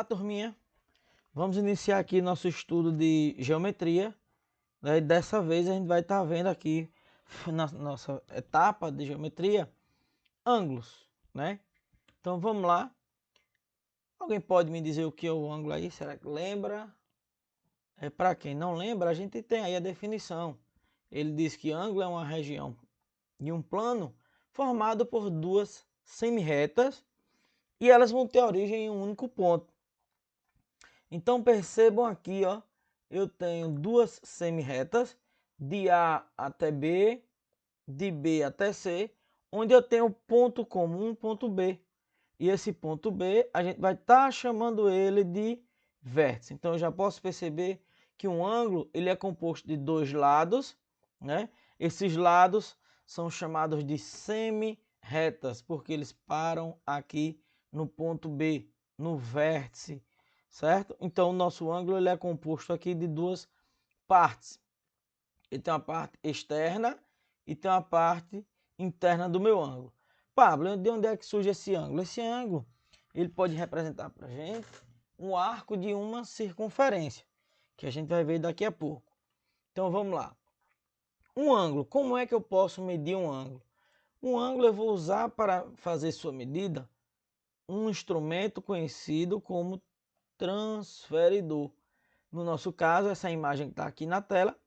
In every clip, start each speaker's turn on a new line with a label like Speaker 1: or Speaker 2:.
Speaker 1: turminha, vamos iniciar aqui nosso estudo de geometria, né? Dessa vez a gente vai estar vendo aqui na nossa etapa de geometria ângulos, né? Então vamos lá. Alguém pode me dizer o que é o ângulo aí? Será que lembra? Para quem não lembra, a gente tem aí a definição. Ele diz que ângulo é uma região de um plano formado por duas semi-retas e elas vão ter origem em um único ponto. Então percebam aqui, ó, eu tenho duas semi-retas de A até B, de B até C, onde eu tenho ponto comum, ponto B. E esse ponto B, a gente vai estar chamando ele de vértice. Então eu já posso perceber que um ângulo ele é composto de dois lados, né? Esses lados são chamados de semi-retas, porque eles param aqui no ponto B, no vértice, certo? Então o nosso ângulo ele é composto aqui de duas partes. Ele tem uma parte externa e tem uma parte interna do meu ângulo. Pablo, de onde é que surge esse ângulo? Esse ângulo ele pode representar para a gente um arco de uma circunferência, que a gente vai ver daqui a pouco. Então vamos lá. Um ângulo, como é que eu posso medir um ângulo? Um ângulo eu vou usar para fazer sua medida um instrumento conhecido como transferidor. No nosso caso, essa imagem que está aqui na tela,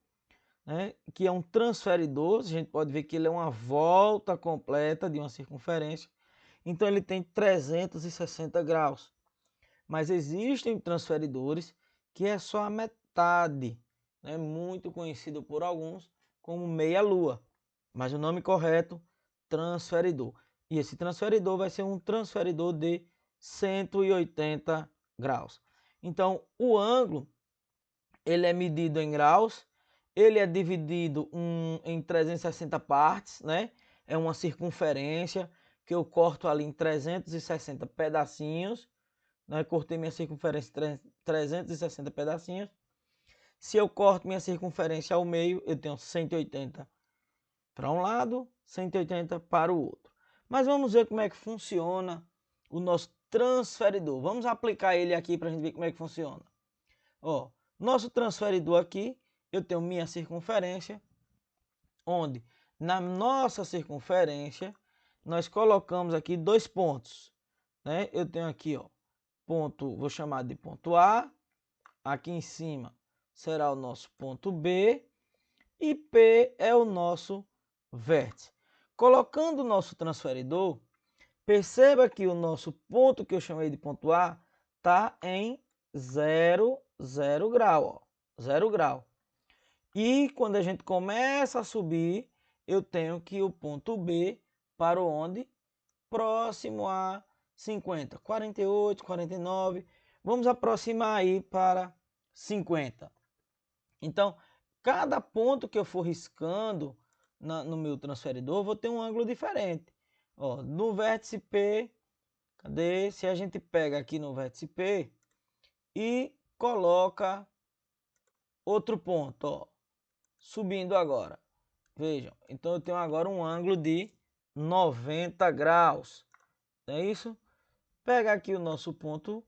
Speaker 1: né, que é um transferidor, a gente pode ver que ele é uma volta completa de uma circunferência, então ele tem 360 graus. Mas existem transferidores que é só a metade, né, muito conhecido por alguns como meia-lua, mas o nome correto, transferidor. E esse transferidor vai ser um transferidor de 180 graus. Então, o ângulo ele é medido em graus, ele é dividido em 360 partes, né? É uma circunferência que eu corto ali em 360 pedacinhos, né? Cortei minha circunferência em 360 pedacinhos. Se eu corto minha circunferência ao meio, eu tenho 180 para um lado, 180 para o outro. Mas vamos ver como é que funciona o nosso transferidor. Vamos aplicar ele aqui para a gente ver como é que funciona. Ó, nosso transferidor aqui, eu tenho minha circunferência, onde na nossa circunferência nós colocamos aqui dois pontos, né? Eu tenho aqui, ó, ponto, vou chamar de ponto A, aqui em cima será o nosso ponto B e P é o nosso vértice. Colocando o nosso transferidor, perceba que o nosso ponto que eu chamei de ponto A está em 0 grau, ó, 0 grau. E quando a gente começa a subir, eu tenho que o ponto B para onde? Próximo a 50, 48, 49. Vamos aproximar aí para 50. Então, cada ponto que eu for riscando no meu transferidor, vou ter um ângulo diferente. Ó, no vértice P, cadê? Se a gente pega aqui no vértice P e coloca outro ponto, ó, subindo agora. Vejam, então eu tenho agora um ângulo de 90 graus. Não é isso? Pega aqui o nosso ponto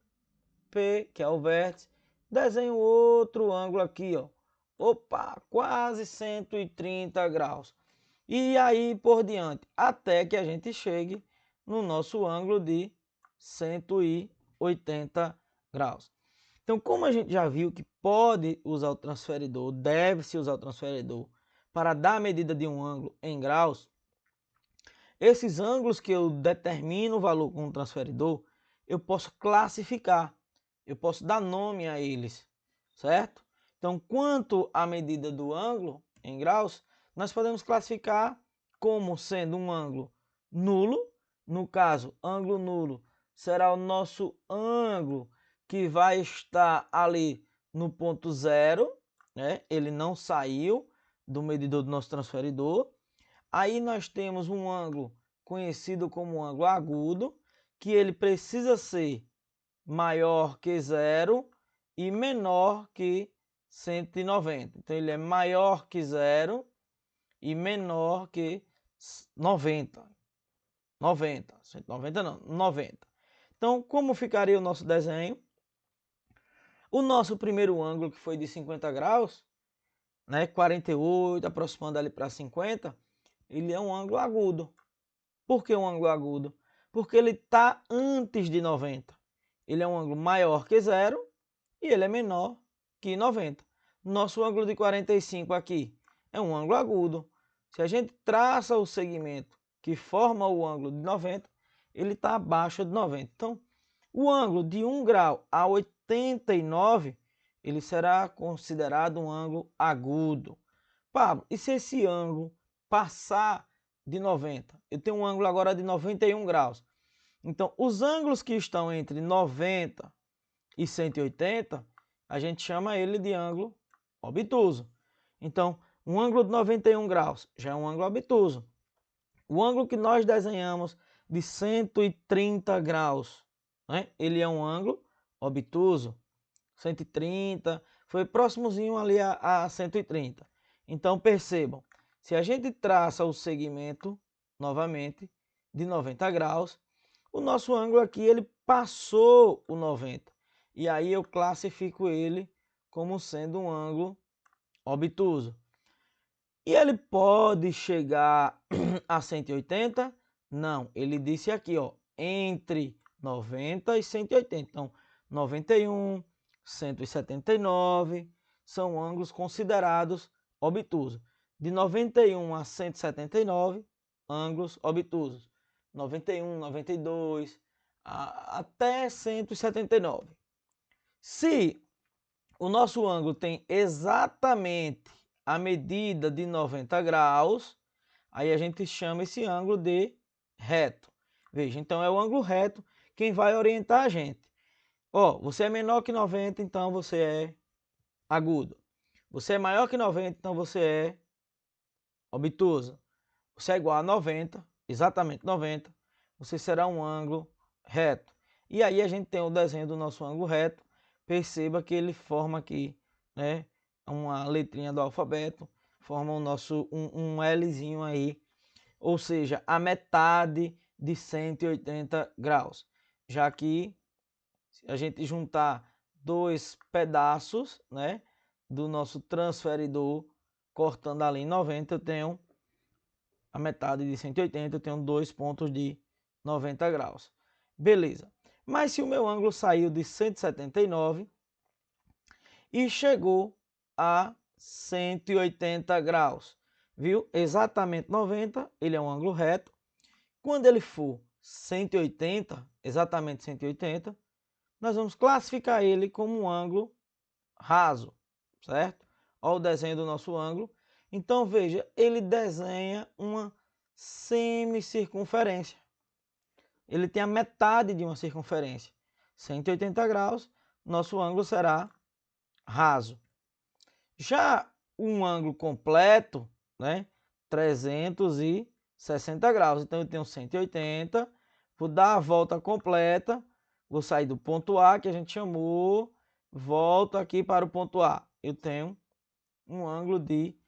Speaker 1: P, que é o vértice, desenho outro ângulo aqui, ó. Opa, quase 130 graus. E aí por diante, até que a gente chegue no nosso ângulo de 180 graus. Então, como a gente já viu que pode usar o transferidor, deve-se usar o transferidor para dar a medida de um ângulo em graus, esses ângulos que eu determino o valor com o transferidor, eu posso classificar, eu posso dar nome a eles, certo? Então, quanto à medida do ângulo em graus, nós podemos classificar como sendo um ângulo nulo. No caso, ângulo nulo será o nosso ângulo que vai estar ali no ponto zero, né? Ele não saiu do medidor do nosso transferidor. Aí nós temos um ângulo conhecido como ângulo agudo, que ele precisa ser maior que zero e menor que 190. Então ele é maior que zero e menor que 90. 90, 190 não, 90. Então, como ficaria o nosso desenho? O nosso primeiro ângulo, que foi de 50 graus, né, 48, aproximando ali para 50, ele é um ângulo agudo. Por que um ângulo agudo? Porque ele está antes de 90. Ele é um ângulo maior que zero e ele é menor que 90. Nosso ângulo de 45 aqui é um ângulo agudo. Se a gente traça o segmento que forma o ângulo de 90, ele está abaixo de 90. Então, o ângulo de 1 grau a 89, ele será considerado um ângulo agudo. Pablo, e se esse ângulo passar de 90? Eu tenho um ângulo agora de 91 graus. Então, os ângulos que estão entre 90 e 180, a gente chama ele de ângulo obtuso. Então, um ângulo de 91 graus já é um ângulo obtuso. O ângulo que nós desenhamos de 130 graus, né? Ele é um ângulo obtuso. 130, foi próximozinho ali a 130. Então, percebam, se a gente traça o segmento, novamente, de 90 graus, o nosso ângulo aqui, ele passou o 90. E aí eu classifico ele como sendo um ângulo obtuso. E ele pode chegar a 180? Não, ele disse aqui, ó, entre 90 e 180. Então, 91, 179 são ângulos considerados obtusos. De 91 a 179, ângulos obtusos. 91, 92, até 179. Se o nosso ângulo tem exatamente a medida de 90 graus, aí a gente chama esse ângulo de reto. Veja, então é o ângulo reto quem vai orientar a gente. Ó, você é menor que 90, então você é agudo. Você é maior que 90, então você é obtuso. Você é igual a 90, exatamente 90, você será um ângulo reto. E aí a gente tem o desenho do nosso ângulo reto. Perceba que ele forma aqui, né, uma letrinha do alfabeto, forma o nosso um Lzinho aí, ou seja, a metade de 180 graus. Já que se a gente juntar dois pedaços, né, do nosso transferidor, cortando ali em 90, eu tenho a metade de 180, eu tenho dois pontos de 90 graus. Beleza. Mas se o meu ângulo saiu de 179 e chegou a 180 graus, viu? Exatamente 90, ele é um ângulo reto. Quando ele for 180, exatamente 180, nós vamos classificar ele como um ângulo raso, certo? Olha o desenho do nosso ângulo. Então, veja, ele desenha uma semicircunferência. Ele tem a metade de uma circunferência. 180 graus, nosso ângulo será raso. Já um ângulo completo, né? 360 graus. Então, eu tenho 180, vou dar a volta completa, vou sair do ponto A, que a gente chamou, volto aqui para o ponto A. Eu tenho um ângulo de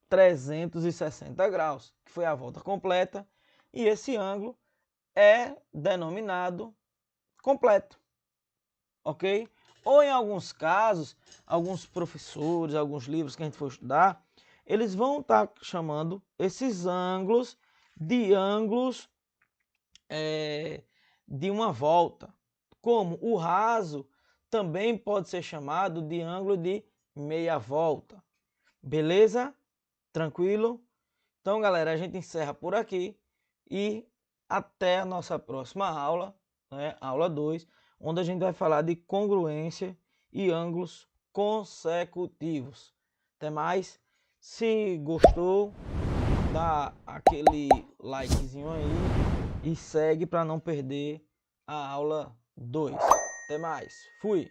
Speaker 1: 360 graus, que foi a volta completa, e esse ângulo é denominado completo, ok? Ou em alguns casos, alguns professores, alguns livros que a gente for estudar, eles vão estar chamando esses ângulos de ângulos de uma volta, como o raso também pode ser chamado de ângulo de meia volta. Beleza? Tranquilo? Então, galera, a gente encerra por aqui e até a nossa próxima aula, né? Aula 2, onde a gente vai falar de congruência e ângulos consecutivos. Até mais. Se gostou, dá aquele likezinho aí e segue para não perder a aula 2. Até mais. Fui.